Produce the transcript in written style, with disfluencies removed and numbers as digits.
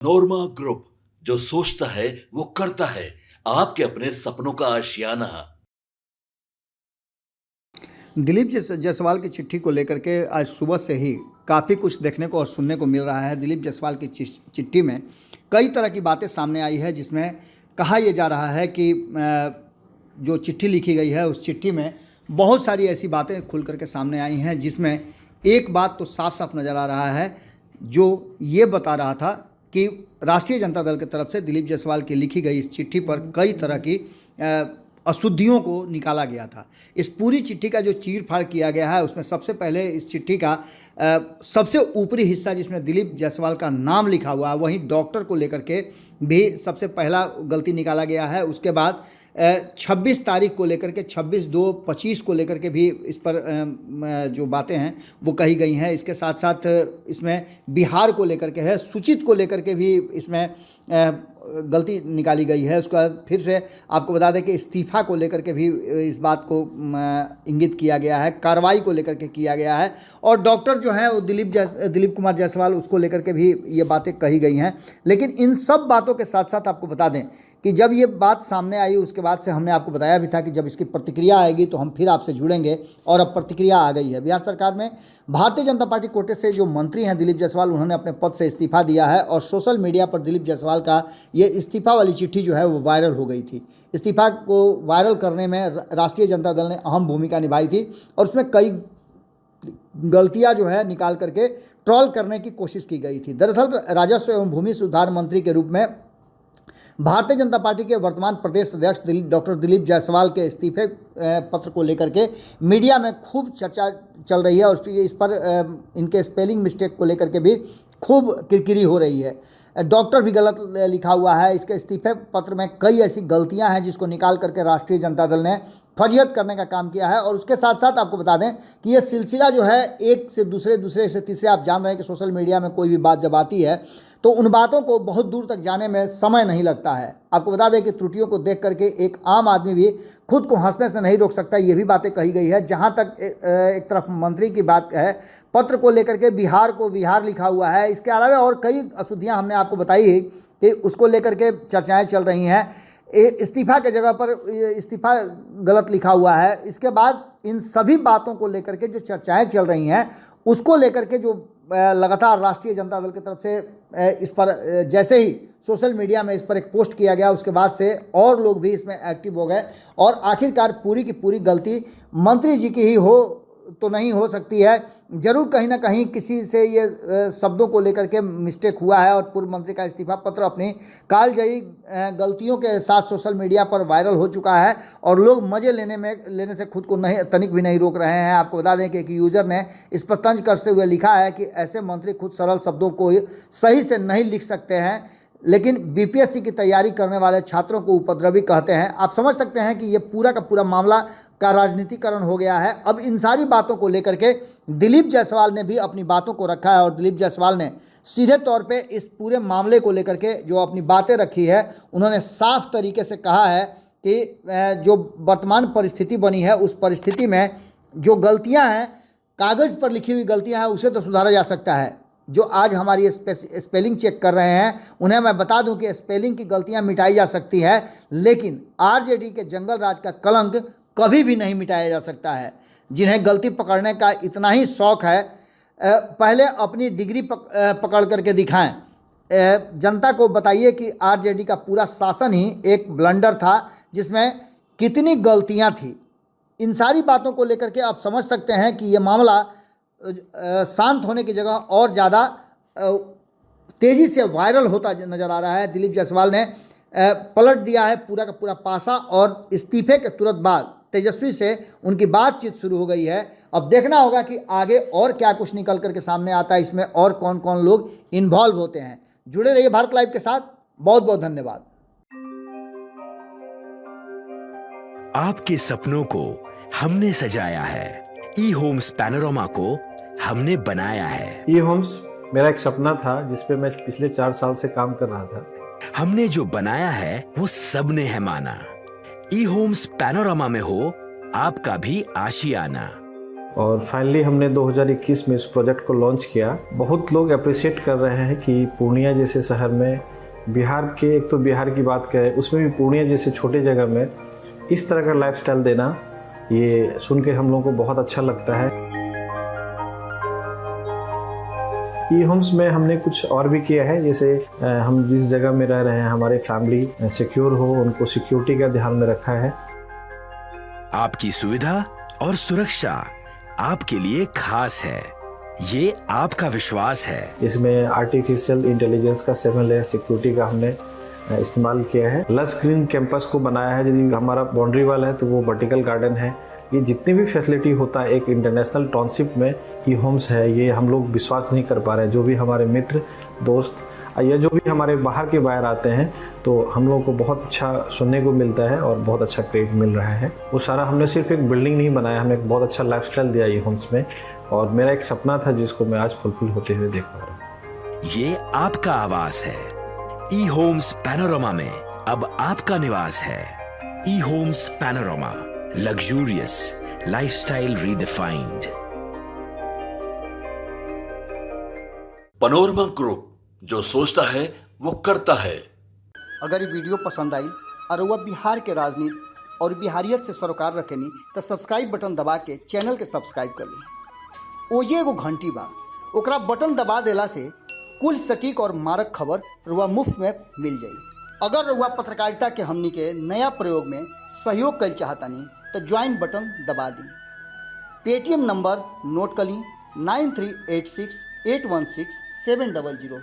नोरमा group, जो सोचता है वो करता है। आपके अपने सपनों का आशियाना। दिलीप जायसवाल की चिट्ठी को लेकर के आज सुबह से ही काफ़ी कुछ देखने को और सुनने को मिल रहा है। दिलीप जायसवाल की चिट्ठी में कई तरह की बातें सामने आई है, जिसमें कहा यह जा रहा है कि जो चिट्ठी लिखी गई है उस चिट्ठी में बहुत सारी ऐसी बातें खुल करके सामने आई हैं, जिसमें एक बात तो साफ साफ नज़र आ रहा है जो ये बता रहा था कि राष्ट्रीय जनता दल की तरफ से दिलीप जायसवाल की लिखी गई इस चिट्ठी पर कई तरह की अशुद्धियों को निकाला गया था। इस पूरी चिट्ठी का जो चीर फाड़ किया गया है उसमें सबसे पहले इस चिट्ठी का सबसे ऊपरी हिस्सा जिसमें दिलीप जायसवाल का नाम लिखा हुआ है, वहीं डॉक्टर को लेकर के भी सबसे पहला गलती निकाला गया है। उसके बाद 26 तारीख को लेकर के 26/2/25 को लेकर के भी इस पर जो बातें हैं वो कही गई हैं। इसके साथ साथ इसमें बिहार को लेकर के है, सूचित को लेकर के भी इसमें गलती निकाली गई है। उसके बाद फिर से आपको बता दें कि इस्तीफ़ा को लेकर के भी इस बात को इंगित किया गया है, कार्रवाई को लेकर के किया गया है, और डॉक्टर जो है वो दिलीप कुमार जायसवाल उसको लेकर के भी ये बातें कही गई हैं। लेकिन इन सब बातों के साथ साथ आपको बता दें कि जब ये बात सामने आई उसके बाद से हमने आपको बताया भी था कि जब इसकी प्रतिक्रिया आएगी तो हम फिर आपसे जुड़ेंगे, और अब प्रतिक्रिया आ गई है। बिहार सरकार में भारतीय जनता पार्टी कोटे से जो मंत्री हैं दिलीप जायसवाल, उन्होंने अपने पद से इस्तीफा दिया है, और सोशल मीडिया पर दिलीप जायसवाल का ये इस्तीफा वाली चिट्ठी जो है वो वायरल हो गई थी। इस्तीफा को वायरल करने में राष्ट्रीय जनता दल ने अहम भूमिका निभाई थी, और उसमें कई गलतियां जो है निकाल करके ट्रोल करने की कोशिश की गई थी। दरअसल राजस्व एवं भूमि सुधार मंत्री के रूप में भारतीय जनता पार्टी के वर्तमान प्रदेश अध्यक्ष डॉक्टर दिलीप जायसवाल के इस्तीफे पत्र को लेकर के मीडिया में खूब चर्चा चल रही है, और इस पर इनके स्पेलिंग मिस्टेक को लेकर के भी खूब किरकिरी हो रही है। डॉक्टर भी गलत लिखा हुआ है। इसके इस्तीफे पत्र में कई ऐसी गलतियां हैं जिसको निकाल करके राष्ट्रीय जनता दल ने फजीहत करने का काम किया है। और उसके साथ साथ आपको बता दें कि ये सिलसिला जो है एक से दूसरे, दूसरे से तीसरे, आप जान रहे हैं कि सोशल मीडिया में कोई भी बात जब आती है तो उन बातों को बहुत दूर तक जाने में समय नहीं लगता है। आपको बता दें कि त्रुटियों को देख करके एक आम आदमी भी खुद को हंसने से नहीं रोक सकता, ये भी बातें कही गई है। जहां तक एक तरफ मंत्री की बात है, पत्र को लेकर के बिहार को विहार लिखा हुआ है। इसके अलावा और कई अशुद्धियां हमने आपको बताई है कि उसको लेकर के चर्चाएं चल रही हैं। इस्तीफा के जगह पर इस्तीफा गलत लिखा हुआ है। इसके बाद इन सभी बातों को लेकर के जो चर्चाएं चल रही हैं उसको लेकर के जो लगातार राष्ट्रीय जनता दल की तरफ से इस पर जैसे ही सोशल मीडिया में इस पर एक पोस्ट किया गया उसके बाद से और लोग भी इसमें एक्टिव हो गए, और आखिरकार पूरी की पूरी गलती मंत्री जी की ही हो तो नहीं हो सकती है। जरूर कहीं ना कहीं किसी से ये शब्दों को लेकर के मिस्टेक हुआ है, और पूर्व मंत्री का इस्तीफा पत्र अपनी कालजयी गलतियों के साथ सोशल मीडिया पर वायरल हो चुका है, और लोग मज़े लेने से खुद को नहीं तनिक भी नहीं रोक रहे हैं। आपको बता दें कि एक यूजर ने इस पर तंज कसते हुए लिखा है कि ऐसे मंत्री खुद सरल शब्दों को सही से नहीं लिख सकते हैं, लेकिन बीपीएससी की तैयारी करने वाले छात्रों को उपद्रवी कहते हैं। आप समझ सकते हैं कि ये पूरा का पूरा मामला का राजनीतिकरण हो गया है। अब इन सारी बातों को लेकर के दिलीप जायसवाल ने भी अपनी बातों को रखा है, और दिलीप जायसवाल ने सीधे तौर पे इस पूरे मामले को लेकर के जो अपनी बातें रखी है, उन्होंने साफ तरीके से कहा है कि जो वर्तमान परिस्थिति बनी है उस परिस्थिति में जो गलतियाँ हैं, कागज़ पर लिखी हुई गलतियाँ हैं, उसे तो सुधारा जा सकता है। जो आज हमारी स्पेलिंग चेक कर रहे हैं उन्हें मैं बता दूं कि स्पेलिंग की गलतियां मिटाई जा सकती है, लेकिन आरजेडी के जंगल राज का कलंक कभी भी नहीं मिटाया जा सकता है। जिन्हें गलती पकड़ने का इतना ही शौक़ है, पहले अपनी डिग्री पकड़ करके दिखाएं। जनता को बताइए कि आरजेडी का पूरा शासन ही एक ब्लंडर था जिसमें कितनी गलतियां थी। इन सारी बातों को लेकर के आप समझ सकते हैं कि ये मामला शांत होने की जगह और ज़्यादा तेज़ी से वायरल होता नज़र आ रहा है। दिलीप जायसवाल ने पलट दिया है पूरा का पूरा पासा, और इस्तीफे के तुरंत बाद तेजस्वी से उनकी बातचीत शुरू हो गई है। अब देखना होगा कि आगे और क्या कुछ निकल करके सामने आता है, इसमें और कौन कौन लोग इन्वॉल्व होते हैं। जुड़े रहिए भारत लाइव के साथ। बहुत बहुत धन्यवाद। आपके सपनों को हमने सजाया है, ई होम्स पैनोरामा को हमने बनाया है। ई होम्स मेरा एक सपना था जिस पे मैं पिछले 4 साल से काम कर रहा था। हमने जो बनाया है वो सबने है माना। ई होम्स पैनोरामा में हो आपका भी आशियाना। और फाइनली हमने 2021 में इस प्रोजेक्ट को लॉन्च किया। बहुत लोग अप्रिशिएट कर रहे हैं कि पूर्णिया जैसे शहर में, बिहार के, एक तो बिहार की बात करें उसमें भी पूर्णिया जैसे छोटे जगह में इस तरह का लाइफस्टाइल देना, ये सुन के हम लोगों को बहुत अच्छा लगता है। ई होम्स में हमने कुछ और भी किया है, जैसे हम जिस जगह में रह रहे हैं हमारे फैमिली सिक्योर हो, उनको सिक्योरिटी का ध्यान में रखा है। आपकी सुविधा और सुरक्षा आपके लिए खास है, ये आपका विश्वास है। इसमें आर्टिफिशियल इंटेलिजेंस का 7 लेयर सिक्योरिटी का हमने इस्तेमाल किया है। लस ग्रीन कैंपस को बनाया है। यदि हमारा बाउंड्री वाल है तो वो वर्टिकल गार्डन है। ये जितनी भी फैसिलिटी होता है एक इंटरनेशनल टाउनशिप में ई होम्स है, ये हम लोग विश्वास नहीं कर पा रहे हैं। जो भी हमारे मित्र दोस्त या जो भी हमारे बाहर के बाहर आते हैं तो हम लोगों को बहुत अच्छा सुनने को मिलता है और बहुत अच्छा क्रेडिट मिल रहा है। वो सारा हमने सिर्फ एक बिल्डिंग नहीं बनाया, हमने एक बहुत अच्छा लाइफस्टाइल दिया ई होम्स में, और मेरा एक सपना था जिसको मैं आज फुलफिल होते हुए देख पा रहा हूँ। ये आपका आवास है। ई होम्स पैनोरामा में अब आपका निवास है। E homes Panorama, luxurious lifestyle redefined. Panorama group, जो सोचता है वो करता है। अगर ये वीडियो पसंद आई और वह बिहार के राजनीति और बिहारियत से सरोकार रखेनी तो सब्सक्राइब बटन दबा के चैनल के सब्सक्राइब कर ली। ओजे एगो घंटी बा, ओकरा बटन दबा देला से कुल सटीक और मारक खबर रुआ मुफ्त में मिल जाई। अगर रुआ पत्रकारिता के हमनी के नया प्रयोग में सहयोग कर चाहतानी तो ज्वाइन बटन दबा दी। पेटीएम नंबर नोट कर ली 9386816700।